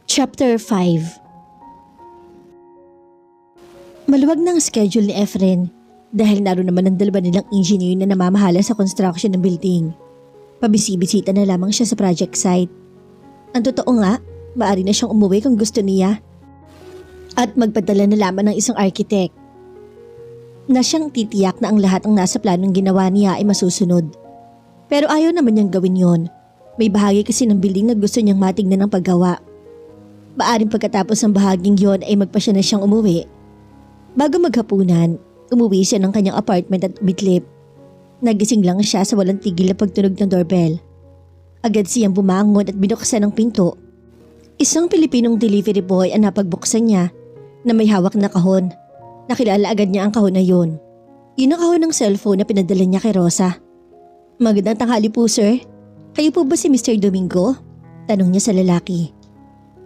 Chapter 5. Maluwag na ang schedule ni Efren dahil naroon naman ang dalawa nilang engineer na namamahala sa construction ng building. Pabisibisita na lamang siya sa project site. Ang totoo nga, maaari na siyang umuwi kung gusto niya. At magpadala na lamang ng isang architect na siyang titiyak na ang lahat ng nasa planong ginawa niya ay masusunod. Pero ayaw naman niyang gawin yon. May bahagi kasi ng building na gusto niyang matingnan ng paggawa. Maaring pagkatapos ng bahaging yon ay magpasya na siyang umuwi. Bago maghapunan, umuwi siya ng kanyang apartment at umitlip. Nagising lang siya sa walang tigil na pagtunog ng doorbell. Agad siyang bumangon at binuksan ang pinto. Isang Pilipinong delivery boy ang napagbuksan niya na may hawak na kahon. Nakilala agad niya ang kahon na yun. Yun ang kahon ng cellphone na pinadala niya kay Rosa. "Magandang tanghali po, sir. Kayo po ba si Mr. Domingo?" Tanong niya sa lalaki.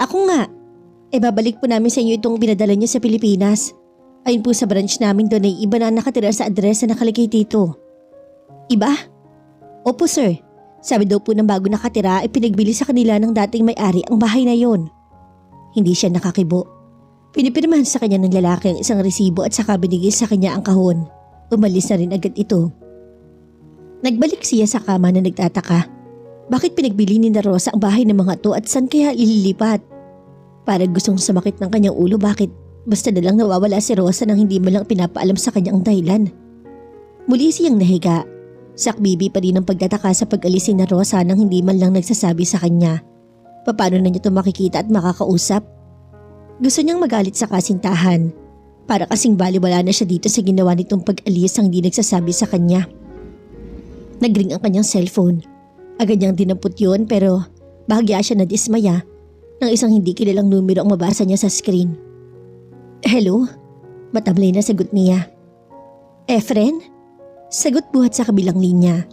"Ako nga. Babalik po namin sa inyo itong pinadala niyo sa Pilipinas. Ayun po sa branch namin doon ay iba na nakatira sa address na nakalagay dito." "Iba?" "Opo sir. Sabi daw po ng bago nakatira ay pinagbili sa kanila ng dating may-ari ang bahay na yon." Hindi siya nakakibo. Pinipirmahan sa kanya ng lalaki ang isang resibo at saka binigay sa kanya ang kahon. Umalis na rin agad ito. Nagbalik siya sa kama na nagtataka. Bakit pinagbili ni Rosa ang bahay ng mga to at saan kaya ililipat? Parang gustong sumakit ng kanyang ulo, bakit basta na lang nawawala si Rosa nang hindi mo lang pinapaalam sa kanyang dahilan. Muli siyang nahiga. Sakbibi pa rin ang pagtataka sa pag-alis ni Rosa nang hindi man lang nagsasabi sa kanya. Paano na niya ito makikita at makakausap? Gusto niyang magalit sa kasintahan. Para kasing baliwala na siya dito sa ginawa nitong pag-alis ang hindi nagsasabi sa kanya. Nagring ang kanyang cellphone. Agad niyang dinampot yun pero bahagya siya na dismaya nang isang hindi kilalang numero ang mabasa niya sa screen. "Hello?" Matamlay na sagot niya. "Efren?" Sagot buhat sa kabilang linya.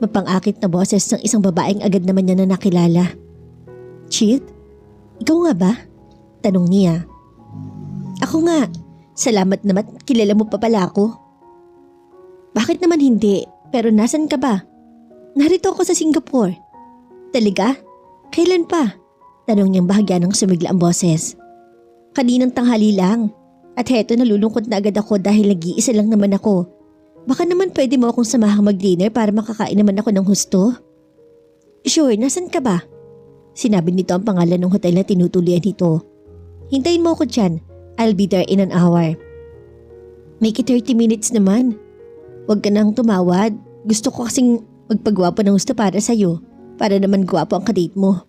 Mapang-akit na boses ng isang babaeng agad naman niya na nakilala. "Chit? Ikaw nga ba?" Tanong niya. "Ako nga. Salamat naman, kilala mo pa pala ako." "Bakit naman hindi? Pero nasan ka ba?" "Narito ako sa Singapore." "Talaga? Kailan pa?" Tanong niyang bahagya ng sumigla ang boses. "Kaninang tanghali lang. At heto nalulungkot na agad ako dahil nag-iisa lang naman ako. Baka naman pwede mo akong samahang mag-dinner para makakain naman ako ng husto." "Sure, nasan ka ba?" Sinabi nito ang pangalan ng hotel na tinutulian nito. "Hintayin mo ako dyan. I'll be there in an hour." "Make it 30 minutes naman. Huwag ka nang tumawad. Gusto ko kasing magpagwapo ng gusto para sa'yo. Para naman gwapo ang kadate mo."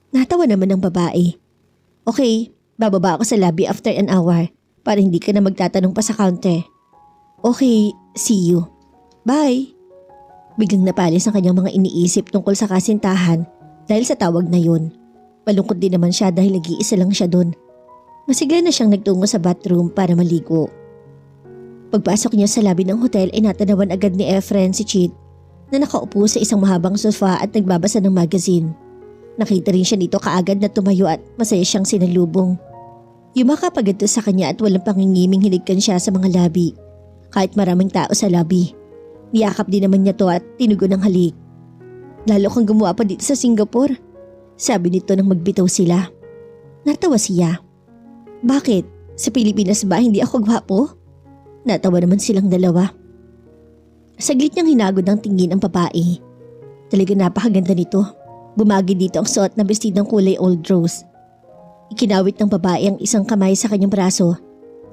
Natawa naman ang babae. "Okay, bababa ako sa lobby after an hour para hindi ka na magtatanong pa sa counter." "Okay, see you. Bye." Biglang napalis ang kanyang mga iniisip tungkol sa kasintahan dahil sa tawag na yun. Malungkot din naman siya dahil nag-iisa lang siya doon. Masigla na siyang nagtungo sa bathroom para maligo. Pagpasok niya sa lobby ng hotel ay natanawan agad ni Efren si Chit na nakaupo sa isang mahabang sofa at nagbabasa ng magazine. Nakita rin siya nito kaagad na tumayo at masaya siyang sinalubong. Yumakap agad to sa kanya at walang pangingiming hinigkan siya sa mga lobby. Kahit maraming tao sa lobby. Niyakap din naman niya to at tinugon ng halik. "Lalo kang gumawa pa dito sa Singapore," sabi nito nang magbitaw sila. Natawa siya. "Bakit? Sa Pilipinas ba hindi ako gwapo?" Natawa naman silang dalawa. Saglit niyang hinagod ng tingin ang babae. Talaga napakaganda nito. Bumagi dito ang suot na bestidong kulay old rose. Ikinawit ng babae ang isang kamay sa kanyang braso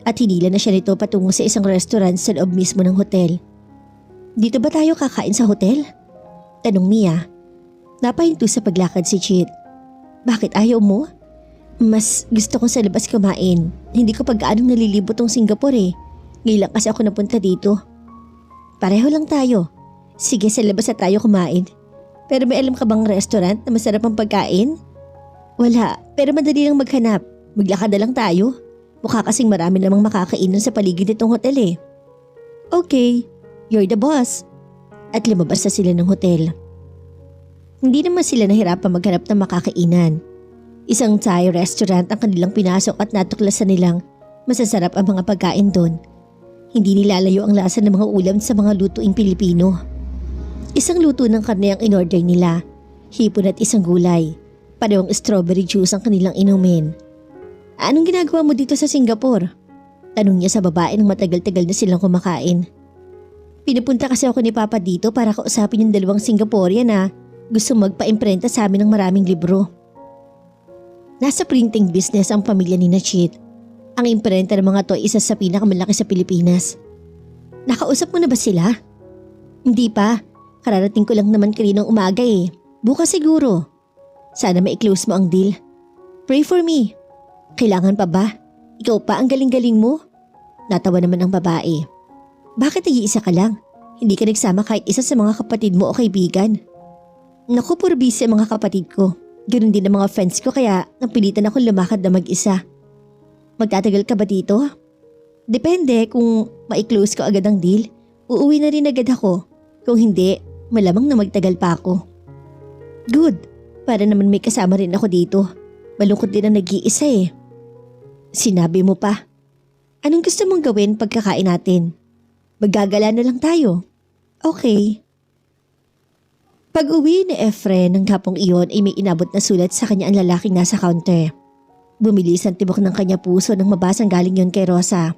at hinila na siya nito patungo sa isang restaurant sa loob mismo ng hotel. "Dito ba tayo kakain sa hotel?" Tanong niya. Napahinto sa paglakad si Chit. "Bakit ayaw mo?" "Mas gusto ko sa labas kumain. Hindi ko pag-aanong nalilibot tong Singapore eh. Ngayon lang kasi ako napunta dito." "Pareho lang tayo. Sige, sa labas na tayo kumain. Pero may alam ka bang restaurant na masarap ang pagkain?" "Wala, pero madali lang maghanap. Maglakad na lang tayo. Mukha kasing marami namang makakainan sa paligid nitong hotel eh." "Okay, you're the boss." At lumabas na sila ng hotel. Hindi naman sila nahirapan maghanap ng makakainan. Isang Thai restaurant ang kanilang pinasok at natuklasan nilang masasarap ang mga pagkain doon. Hindi nilalayo ang lasa ng mga ulam sa mga lutuing Pilipino. Isang luto ng karne ang in-order nila, hipon at isang gulay. Parehong strawberry juice ang kanilang inumin. Anong ginagawa mo dito sa Singapore? Tanong niya sa babae nang matagal-tagal na silang kumakain. Pinupunta kasi ako ni Papa dito para kausapin yung dalawang Singaporean na gusto magpa-imprenta sa amin ng maraming libro. Nasa printing business ang pamilya ni Chit. Ang imprenta ng mga to ay isa sa pinakamalaki sa Pilipinas. Nakausap mo na ba sila? Hindi pa. Kararating ko lang naman kaninang umaga eh. Bukas siguro. Sana ma-close mo ang deal. Pray for me. Kailangan pa ba? Ikaw pa ang galing-galing mo? Natawa naman ang babae. Bakit nag-iisa ka lang? Hindi ka nagsama kahit isa sa mga kapatid mo o kaibigan? Naku, puro busy ang mga kapatid ko. Ganoon din ang mga friends ko kaya napilitan akong lumakad na mag-isa. Magtatagal ka ba dito? Depende kung ma-close ko agad ang deal. Uuwi na rin agad ako. Kung hindi, malamang na magtagal pa ako. Good. Para naman may kasama rin ako dito. Malungkot din ang nag-iisa eh. Sinabi mo pa. Anong gusto mong gawin pagkakain natin? Maggagala na lang tayo. Okay. Pag-uwi ni Efren ng hapong iyon ay may inabot na sulat sa kanya ang lalaking nasa counter. Bumilis ang tibok ng kanya puso nang mabasang galing yon kay Rosa.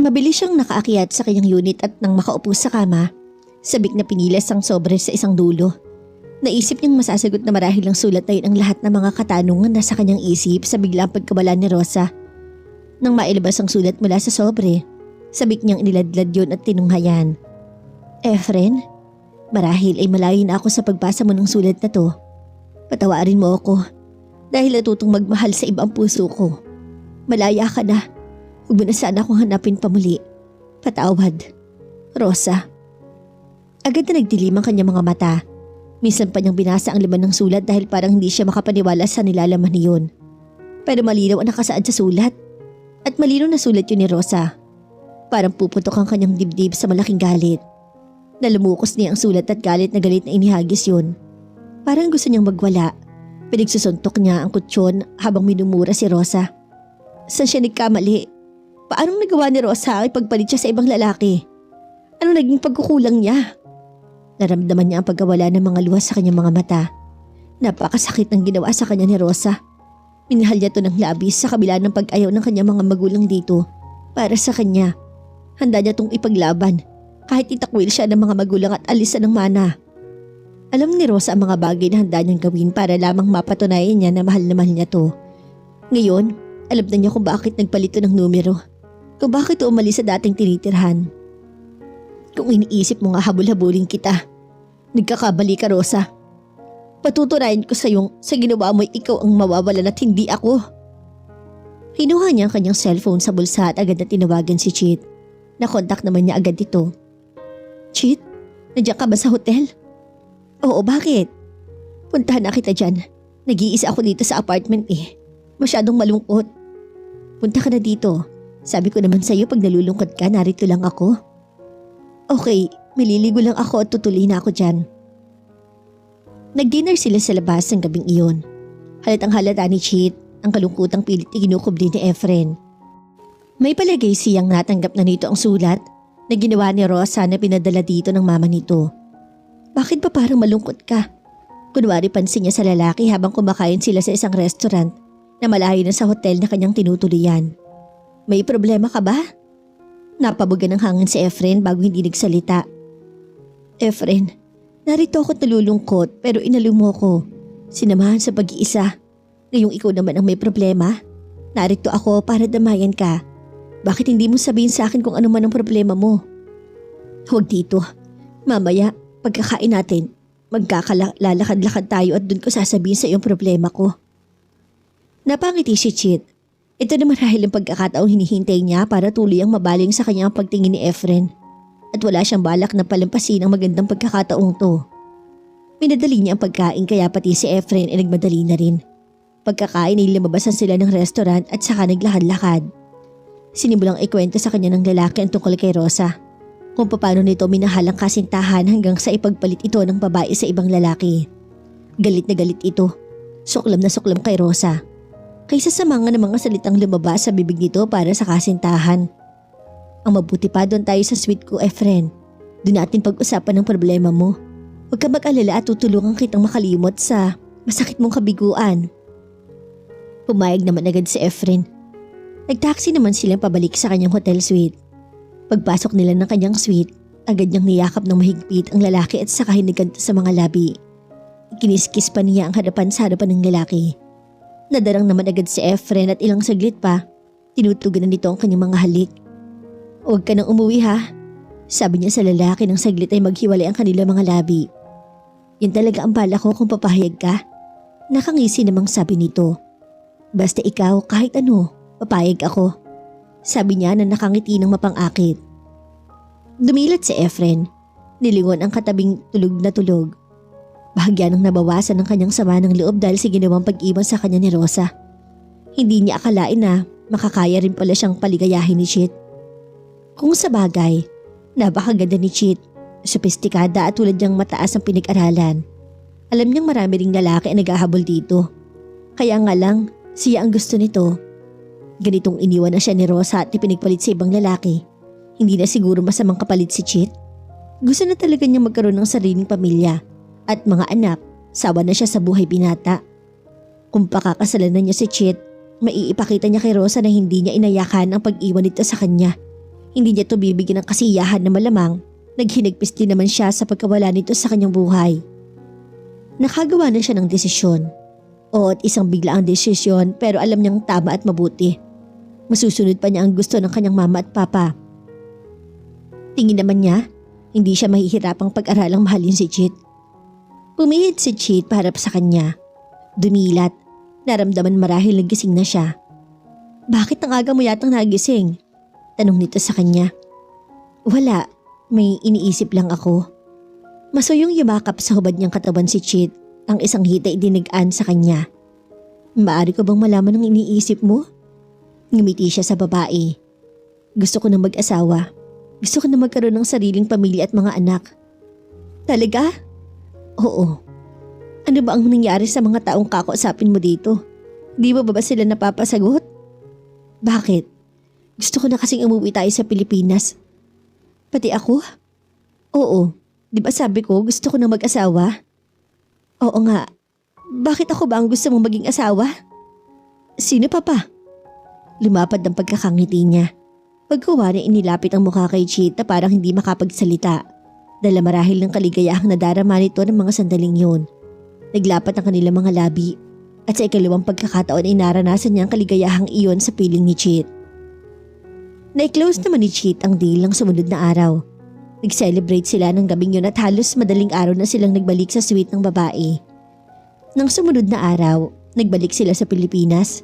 Mabilis siyang nakaakyat sa kanyang unit at nang makaupo sa kama, sabik na pinilas ang sobre sa isang dulo. Naisip niyang masasagot na marahil ang sulat na yun ang lahat ng mga katanungan na sa kanyang isip sa biglang pagkabala ni Rosa. Nang mailabas ang sulat mula sa sobre, sabik niyang iniladlad yun at tinunghayan. Efren? Marahil ay malayo na ako sa pagbasa mo ng sulat na to. Patawarin mo ako dahil natutong magmahal sa ibang puso ko. Malaya ka na. Huwag mo na sana akong hanapin pa muli. Patawad. Rosa. Agad na nagdilim ang kanyang mga mata. Minsan pa niyang binasa ang laman ng sulat dahil parang hindi siya makapaniwala sa nilalaman niyon. Pero malinaw ang nakasaad sa sulat. At malinaw na sulat yun ni Rosa. Parang puputok ang kanyang dibdib sa malaking galit. Nalumukos niya ang sulat at galit na inihagis yun. Parang gusto niyang magwala. Pinagsusuntok niya ang kutsyon habang minumura si Rosa. Saan siya nagkamali? Paanong nagawa ni Rosa ay pagpalit siya sa ibang lalaki? Anong naging pagkukulang niya? Naramdaman niya ang pagkawala ng mga luha sa kanyang mga mata. Napakasakit ng ginawa sa kanya ni Rosa. Minahal niya to ng labis sa kabila ng pag-ayaw ng kanyang mga magulang dito. Para sa kanya, handa niya tong ipaglaban. Kahit itakwil siya ng mga magulang at alisan ng mana. Alam ni Rosa ang mga bagay na handa niyang gawin para lamang mapatunayan niya na mahal niya to. Ngayon, alam na niya kung bakit nagpalito ng numero. Kung bakit umalis sa dating tinitirhan. Kung iniisip mo nga habol-habulin kita, nagkakabali ka, Rosa. Patutunayan ko sa ginawa mo'y ikaw ang mawawalan at hindi ako. Kinuha niya ang kanyang cellphone sa bulsa at agad na tinawagan si Chit. Nakontak naman niya agad ito. Chit, nandiyan ka ba sa hotel? Oo, bakit? Puntahan na kita dyan. Nag-iisa ako dito sa apartment eh. Masyadong malungkot. Punta ka na dito. Sabi ko naman sa'yo pag nalulungkot ka, narito lang ako. Okay, mililigo lang ako at tutuloy na ako dyan. Nag-dinner sila sa labas ng gabing iyon. Halatang halata ni Chit ang kalungkutang pilit ikinukubli ni Efren. May palagay siyang natanggap na nito ang sulat na ginawa ni Rosa na pinadala dito ng mama nito. Bakit ba parang malungkot ka? Kunwari pansin niya sa lalaki habang kumakain sila sa isang restaurant na malayo na sa hotel na kanyang tinutuloyan. May problema ka ba? Napabuga ng hangin si Efren bago hindi nagsalita. Efren, narito ako't nalulungkot pero inalo mo ko. Sinamahan sa pag-iisa. Ngayong ikaw naman ang may problema. Narito ako para damayan ka. Bakit hindi mo sabihin sa akin kung ano man ang problema mo? Huwag dito. Mamaya, pagkakain natin, magkakalalakad-lakad tayo at dun ko sasabihin sa iyong problema ko. Napangiti si Chit. Ito na marahil ang pagkakataong hinihintay niya para tuloy ang mabaling sa kanyang pagtingin ni Efren. At wala siyang balak na palampasin ang magandang pagkakataong to. Pinadali niya ang pagkain kaya pati si Efren ay nagmadali na rin. Pagkakain ay lumabasan sila ng restaurant at saka naglakad-lakad. Sinimulang ikwento sa kanya ng lalaki ang tungkol kay Rosa. Kung paano nito minahal ang kasintahan hanggang sa ipagpalit ito ng babae sa ibang lalaki. Galit na galit ito. Suklam na suklam kay Rosa. Kaysa sa mga salitang lumabas sa bibig nito para sa kasintahan. Ang mabuti pa doon tayo sa suite ko, Efren. Doon natin pag-usapan ng problema mo. Huwag ka mag-alala at tutulungan kitang makalimot sa masakit mong kabiguan. Pumayag naman agad si Efren. Nagtaksi naman silang pabalik sa kanyang hotel suite. Pagpasok nila ng kanyang suite, agad niyang niyakap ng mahigpit ang lalaki at saka hiniganto sa mga labi. Kiniskis pa niya ang harapan sa harapan ng lalaki. Nadarang naman agad si Efren at ilang saglit pa, tinutugan na nito ang kanyang mga halik. Huwag ka nang umuwi ha, sabi niya sa lalaki nang saglit ay maghiwalay ang kanilang mga labi. Yan talaga ang bala ko kung papahayag ka. Nakangisi namang sabi nito. Basta ikaw kahit ano, papayag ako. Sabi niya na nakangiti ng mapang-akit. Dumilat si Efren. Nilingon ang katabing tulog na tulog. Bahagya nang nabawasan ng kanyang sama ng loob dahil sa ginawang pag-iwan sa kanya ni Rosa. Hindi niya akalain na makakaya rin pala siyang paligayahin ni Chit. Kung sa bagay, napakaganda ni Chit. Sopistikada at tulad niyang mataas ang pinag-aralan. Alam niyang marami ring lalaki ang naghahabol dito. Kaya nga lang, siya ang gusto nito. Ganitong iniwan na siya ni Rosa at ipinagpalit sa ibang lalaki. Hindi na siguro masamang kapalit si Chit. Gusto na talaga niya magkaroon ng sariling pamilya at mga anak. Sawa na siya sa buhay binata. Kung pakakasalan na niya si Chit, maiipakita niya kay Rosa na hindi niya inayakan ang pag-iwan nito sa kanya. Hindi niya ito bibigyan ng kasiyahan na malamang naghinagpis din naman siya sa pagkawala nito sa kanyang buhay. Nakagawa na siya ng desisyon. Oo, at isang biglaang desisyon pero alam niyang tama at mabuti. Masusunod pa niya ang gusto ng kanyang mama at papa. Tingin naman niya, hindi siya mahihirapang pag-aralang mahalin si Chit. Pumihit si Chit paharap sa kanya. Dumilat, naramdaman marahil nagising na siya. Bakit ang aga mo yatang nagising? Tanong nito sa kanya. Wala, may iniisip lang ako. Masuyong yumakap sa hubad niyang katawan si Chit, ang isang hita idinigaan sa kanya. Maaari ko bang malaman ang iniisip mo? Ngumiti siya sa babae. Gusto ko na mag-asawa. Gusto ko na magkaroon ng sariling pamilya at mga anak. Talaga? Oo. Ano ba ang nangyari sa mga taong kakausapin mo dito? Di ba sila napapasagot? Bakit? Gusto ko na kasing umuwi tayo sa Pilipinas. Pati ako? Oo. Di ba sabi ko gusto ko na mag-asawa? Oo nga. Bakit ako ba ang gusto mong maging asawa? Sino pa pa? Lumapad ang pagkakangiti niya. Pagkuha niya inilapit ang mukha kay Chit na parang hindi makapagsalita. Dala marahil ng kaligayahang nadarama nito ng mga sandaling yun. Naglapat ang kanilang mga labi at sa ikalawang pagkakataon ay naranasan niya ang kaligayahang iyon sa piling ni Chit. Na-close naman ni Chit ang deal ng sumunod na araw. Nag-celebrate sila ng gabing yun at halos madaling araw na silang nagbalik sa suite ng babae. Nang sumunod na araw, nagbalik sila sa Pilipinas.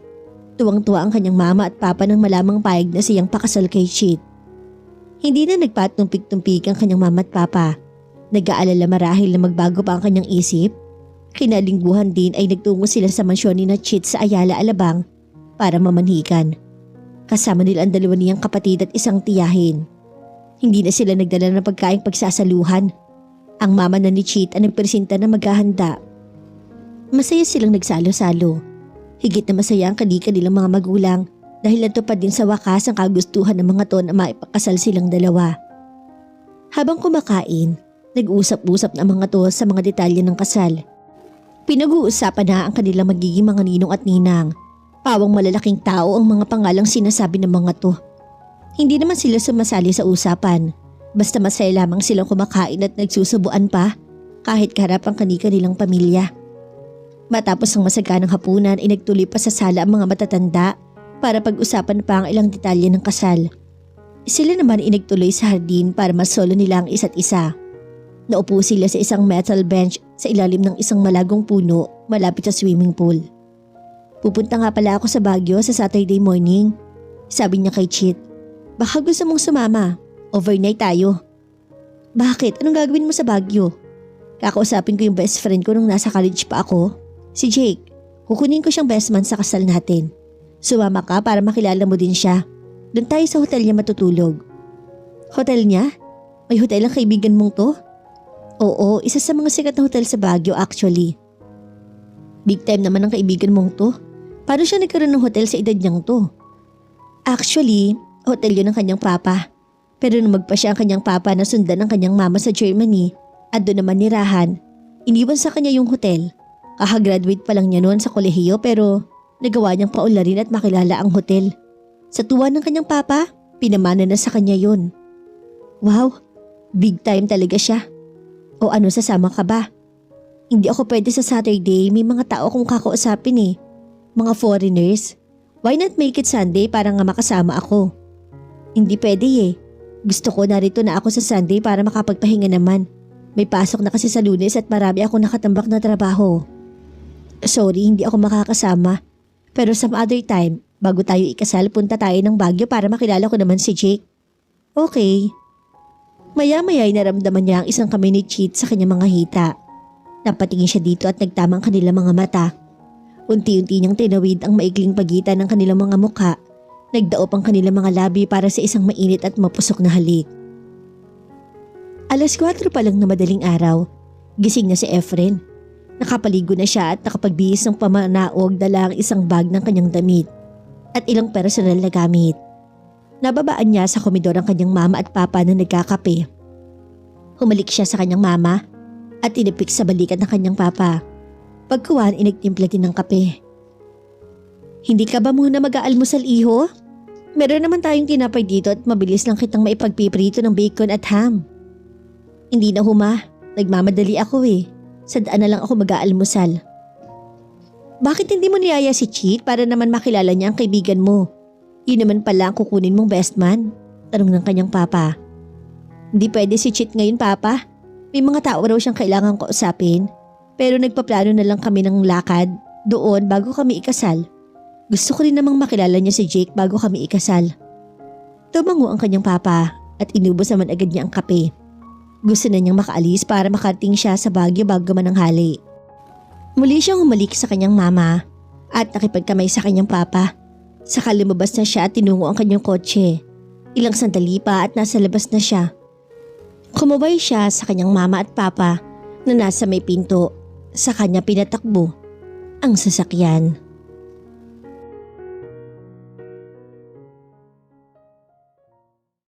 Tuwang-tuwa ang kanyang mama at papa nang malamang payag na siyang pakasal kay Chit. Hindi na nagpatumpik-tumpik ang kanyang mama at papa. Nag-aalala marahil na magbago pa ang kanyang isip. Kinalingguhan din ay nagtungo sila sa mansyon ni na Chit sa Ayala, Alabang para mamanhikan. Kasama nila ang dalawa niyang kapatid at isang tiyahin. Hindi na sila nagdala ng pagkaing pagsasaluhan. Ang mama na ni Chit ang nagpresenta na maghahanda. Masaya silang nagsalo-salo. Higit na masaya ang kanilang mga magulang dahil natupad din sa wakas ang kagustuhan ng mga to na maipakasal silang dalawa. Habang kumakain, nag-usap-usap na mga to sa mga detalye ng kasal. Pinag-uusapan na ang kanilang magiging mga ninong at ninang. Pawang malalaking tao ang mga pangalang sinasabi ng mga to. Hindi naman sila sumasali sa usapan. Basta masaya lamang silang kumakain at nagsusubuan pa kahit kaharap ang kanilang pamilya. Matapos ang masaganang hapunan ay nagtuloy pa sa sala ang mga matatanda para pag-usapan pa ang ilang detalye ng kasal. Sila naman ay nagtuloy sa hardin para masolo nila ang isa't isa. Naupo sila sa isang metal bench sa ilalim ng isang malagong puno malapit sa swimming pool. Pupunta nga pala ako sa Baguio sa Saturday morning, sabi niya kay Chit. Baka gusto mong sumama, overnight tayo. Bakit? Anong gagawin mo sa Baguio? Kakausapin ko yung best friend ko nung nasa college pa ako. Si Jake, kukunin ko siyang best man sa kasal natin. Sumama ka para makilala mo din siya. Doon tayo sa hotel niya matutulog. Hotel niya? May hotel ang kaibigan mong to? Oo, isa sa mga sikat na hotel sa Baguio actually. Big time naman ang kaibigan mong to. Paano siya nagkaroon ng hotel sa edad niyang to? Actually, hotel yun ng kanyang papa. Pero nung magpa siya ang kanyang papa na sundan ng kanyang mama sa Germany at doon naman nirahan, iniwan sa kanya yung hotel. Kakagraduate pa lang niya noon sa kolehiyo pero nagawa niyang paunlarin at makilala ang hotel. Sa tuwa ng kanyang papa, pinamana na sa kanya yun. Wow, big time talaga siya. O ano, sasama ka ba? Hindi ako pwede sa Saturday, may mga tao akong kakausapin eh. Mga foreigners. Why not make it Sunday para nga makasama ako? Hindi pwede eh. Gusto ko narito na ako sa Sunday para makapagpahinga naman. May pasok na kasi sa Lunes at marami ako nakatambak na trabaho. Sorry, hindi ako makakasama. Pero some other time, bago tayo ikasal, punta tayo ng Baguio para makilala ko naman si Jake. Okay. Maya-maya ay naramdaman niya ang isang kamay ni Cheat sa kanyang mga hita. Napatingin siya dito at nagtamang kanilang mga mata. Unti-unti niyang tinawid ang maikling pagitan ng kanilang mga mukha. Nagdaop ang kanilang mga labi para sa isang mainit at mapusok na halik. 4:00 pa lang na madaling araw, gising na si Efren. Nakapaligo na siya at nakapagbihis ng pamanaog dala ang isang bag ng kanyang damit at ilang personal na gamit. Nababaan niya sa komedor ang kanyang mama at papa na nagkakape. Humalik siya sa kanyang mama at inipik sa balikat ng kanyang papa. Pagkuhan, inagtimpla din ng kape. Hindi ka ba muna mag-aalmusal, iho? Meron naman tayong tinapay dito at mabilis lang kitang maipagpiprito ng bacon at ham. Hindi na huma, nagmamadali ako eh. Sa daan na lang ako mag-aalmusal. Bakit hindi mo niyaya si Cheat para naman makilala niya ang kaibigan mo? Yun naman pala ang kukunin mong best man, tanong ng kanyang papa. Hindi pwede si Cheat ngayon, papa. May mga tao raw siyang kailangang kausapin. Pero nagpaplano na lang kami ng lakad doon bago kami ikasal. Gusto ko rin namang makilala niya si Jake bago kami ikasal. Tumango ang kanyang papa at inubos naman agad niya ang kape. Gusto na niyang makaalis para makarating siya sa Baguio bago mananghali. Muli siyang humalik sa kanyang mama at nakipagkamay sa kanyang papa. Saka lumabas na siya at tinungo ang kanyang kotse. Ilang sandali pa at nasa labas na siya. Kumabay siya sa kanyang mama at papa na nasa may pinto. Sa kanya pinatakbo ang sasakyan.